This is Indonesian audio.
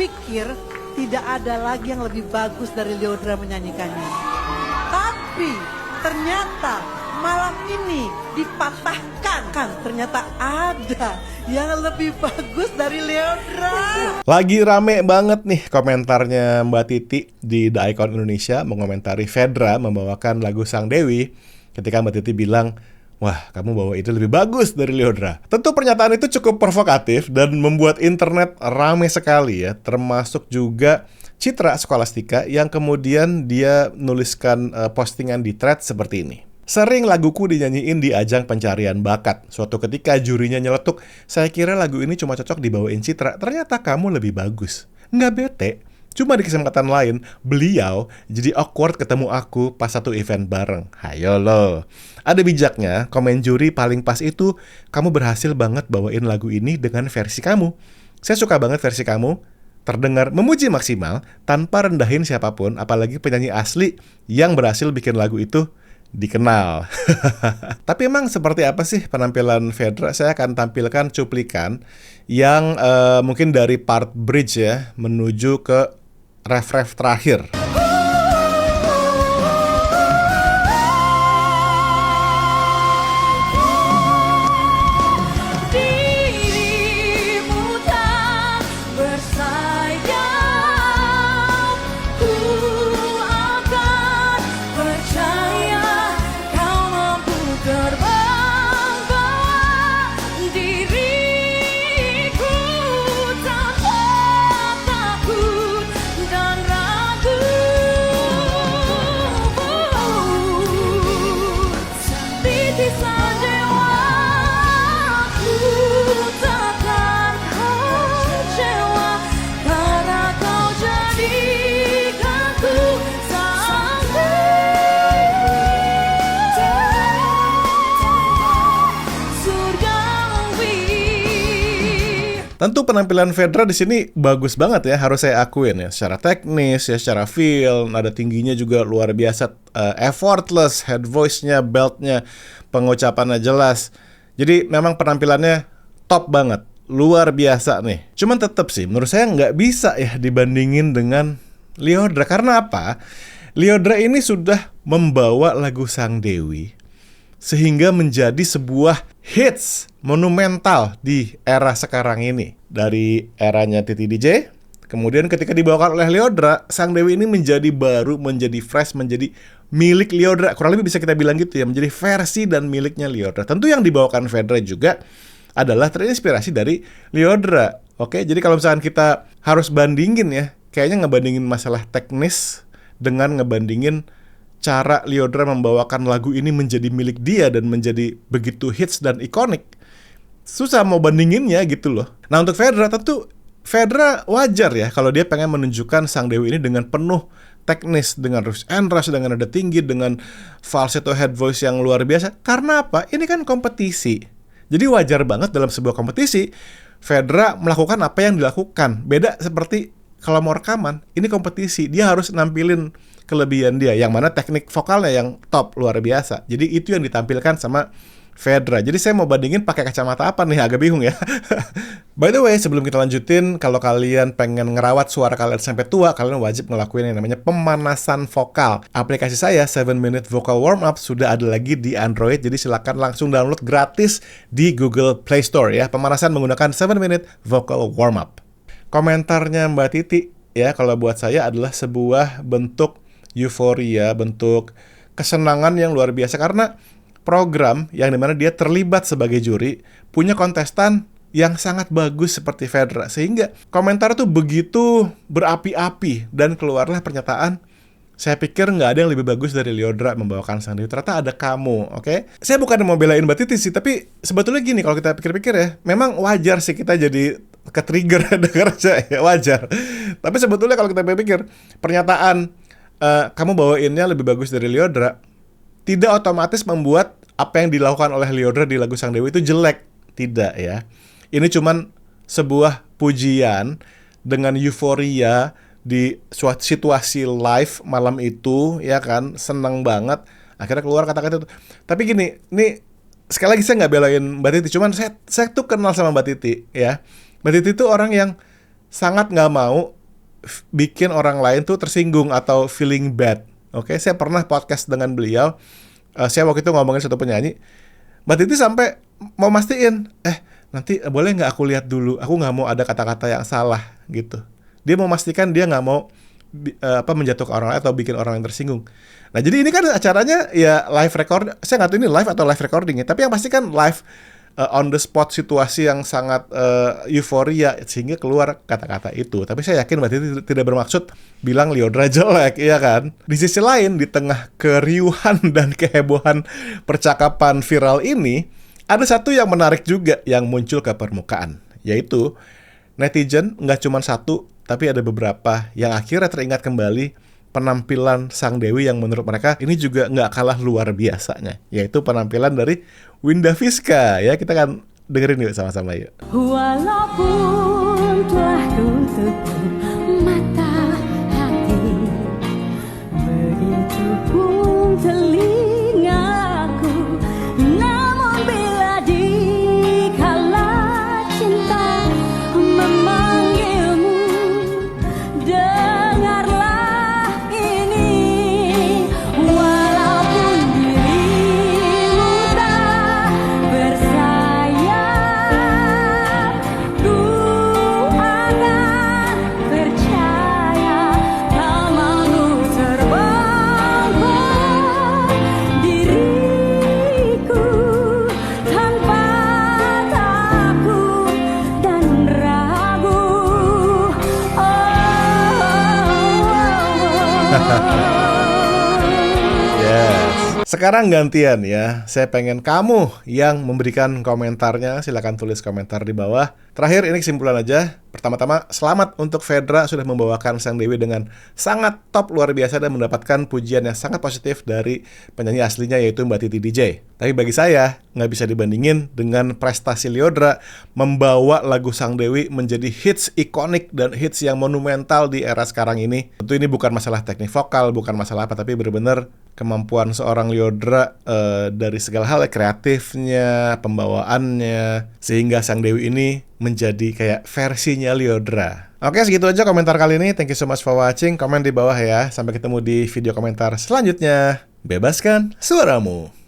pikir tidak ada lagi yang lebih bagus dari Lyodra menyanyikannya. Tapi ternyata malam ini dipatahkan. Ternyata ada yang lebih bagus dari Lyodra. Lagi rame banget nih komentarnya Mbak Titi di The Icon Indonesia mengomentari Fedra membawakan lagu Sang Dewi. Ketika Mbak Titi bilang, wah, kamu bawa itu lebih bagus dari Lyodra. Tentu pernyataan itu cukup provokatif dan membuat internet ramai sekali ya. Termasuk juga Citra Scholastika yang kemudian dia nuliskan postingan di thread seperti ini. Sering laguku dinyanyiin di ajang pencarian bakat. Suatu ketika jurinya nyeletuk, saya kira lagu ini cuma cocok dibawain Citra. Ternyata kamu lebih bagus. Nggak bete. Cuma di kesempatan lain, beliau jadi awkward ketemu aku pas satu event bareng. Hayo lo. Ada bijaknya, komen juri paling pas itu, kamu berhasil banget bawain lagu ini dengan versi kamu. Saya suka banget versi kamu, terdengar memuji maksimal, tanpa rendahin siapapun, apalagi penyanyi asli yang berhasil bikin lagu itu dikenal. Tapi emang seperti apa sih penampilan Fedra? Saya akan tampilkan cuplikan yang mungkin dari part bridge ya, menuju ke ref-ref terakhir. Tentu penampilan Fedra di sini bagus banget ya, harus saya akuin ya. Secara teknis ya, secara feel, nada tingginya juga luar biasa, effortless, head voice-nya, belt-nya, pengucapannya jelas. Jadi memang penampilannya top banget, luar biasa nih. Cuman tetap sih, menurut saya nggak bisa ya dibandingin dengan Lyodra. Karena apa? Lyodra ini sudah membawa lagu Sang Dewi sehingga menjadi sebuah hits monumental di era sekarang ini. Dari eranya Titi DJ, kemudian ketika dibawakan oleh Lyodra, Sang Dewi ini menjadi baru, menjadi fresh, menjadi milik Lyodra. Kurang lebih bisa kita bilang gitu ya, menjadi versi dan miliknya Lyodra. Tentu yang dibawakan Fedra juga adalah terinspirasi dari Lyodra. Oke, jadi kalau misalkan kita harus bandingin ya, kayaknya ngebandingin masalah teknis dengan ngebandingin cara Lyodra membawakan lagu ini menjadi milik dia dan menjadi begitu hits dan ikonik. Susah mau bandinginnya gitu loh. Nah untuk Fedra, tentu Fedra wajar ya kalau dia pengen menunjukkan Sang Dewi ini dengan penuh teknis, dengan rush and rush, dengan nada tinggi, dengan falsetto head voice yang luar biasa. Karena apa? Ini kan kompetisi. Jadi wajar banget dalam sebuah kompetisi Fedra melakukan apa yang dilakukan. Beda seperti kalau mau rekaman, ini kompetisi, dia harus nampilin kelebihan dia, yang mana teknik vokalnya yang top, luar biasa. Jadi itu yang ditampilkan sama Fedra. Jadi saya mau bandingin pakai kacamata apa nih, agak bingung ya. By the way, sebelum kita lanjutin, kalau kalian pengen ngerawat suara kalian sampai tua, kalian wajib ngelakuin yang namanya pemanasan vokal. Aplikasi saya, 7 Minute Vocal Warm Up, sudah ada lagi di Android, jadi silakan langsung download gratis di Google Play Store ya. Pemanasan menggunakan 7 Minute Vocal Warm Up. Komentarnya Mbak Titi ya, kalau buat saya adalah sebuah bentuk euforia, bentuk kesenangan yang luar biasa karena program yang dimana dia terlibat sebagai juri punya kontestan yang sangat bagus seperti Fedra, sehingga komentar tuh begitu berapi-api dan keluarlah pernyataan, saya pikir nggak ada yang lebih bagus dari Lyodra membawakan Sang Dewi, ternyata ada kamu, oke? Saya bukan mau belain Mbak Titi sih, tapi sebetulnya gini, kalau kita pikir-pikir ya, memang wajar sih kita jadi ke-trigger dengar aja ya, wajar. Tapi sebetulnya kalau kita pikir, pernyataan kamu bawainnya lebih bagus dari Lyodra tidak otomatis membuat apa yang dilakukan oleh Lyodra di lagu Sang Dewi itu jelek. Tidak ya. Ini cuman sebuah pujian dengan euforia di suatu situasi live malam itu, ya kan, seneng banget. Akhirnya keluar kata-kata itu. Tapi gini, ini sekali lagi saya nggak belain Mbak Titi, cuman saya tuh kenal sama Mbak Titi ya. Mbak Titi tuh orang yang sangat nggak mau bikin orang lain tuh tersinggung atau feeling bad. Oke, saya pernah podcast dengan beliau. Saya waktu itu ngomongin satu penyanyi. Mbak Titi sampai mau mastiin, nanti boleh nggak aku lihat dulu? Aku nggak mau ada kata-kata yang salah gitu. Dia mau memastikan dia nggak mau menjatuhkan orang lain atau bikin orang lain tersinggung. Nah, jadi ini kan acaranya ya live record. Saya nggak tahu ini live atau live recording ya. Tapi yang pasti kan live on the spot, situasi yang sangat euforia sehingga keluar kata-kata itu. Tapi saya yakin Mbak Titi tidak bermaksud bilang Lyodra jelek, iya kan? Di sisi lain, di tengah keriuhan dan kehebohan percakapan viral ini, ada satu yang menarik juga yang muncul ke permukaan, yaitu netizen nggak cuma satu, tapi ada beberapa yang akhirnya teringat kembali penampilan Sang Dewi yang menurut mereka ini juga nggak kalah luar biasanya, yaitu penampilan dari Winda Fiska. Ya, kita akan dengerin yuk sama-sama yuk. Walaupun telah tutup mata hati, begitu pun telingaku, namun bila dikala cinta memanggilmu, dengarlah ini. Walaupun dirimu tak bersayap, ku akan percaya kau mampu terbang diriku tanpa takut dan ragu. Yes. Sekarang gantian ya. Saya pengen kamu yang memberikan komentarnya. Silakan tulis komentar di bawah. Terakhir, ini kesimpulan aja. Pertama-tama, selamat untuk Fedra sudah membawakan Sang Dewi dengan sangat top, luar biasa, dan mendapatkan pujian yang sangat positif dari penyanyi aslinya, yaitu Mbak Titi DJ. Tapi bagi saya, nggak bisa dibandingin dengan prestasi Lyodra membawa lagu Sang Dewi menjadi hits ikonik dan hits yang monumental di era sekarang ini. Tentu ini bukan masalah teknik vokal, bukan masalah apa, tapi benar-benar kemampuan seorang Lyodra dari segala hal, kreatifnya, pembawaannya, sehingga Sang Dewi ini menjadi kayak versinya Lyodra. Oke, segitu aja komentar kali ini. Thank you so much for watching. Komen di bawah ya. Sampai ketemu di video komentar selanjutnya. Bebaskan suaramu.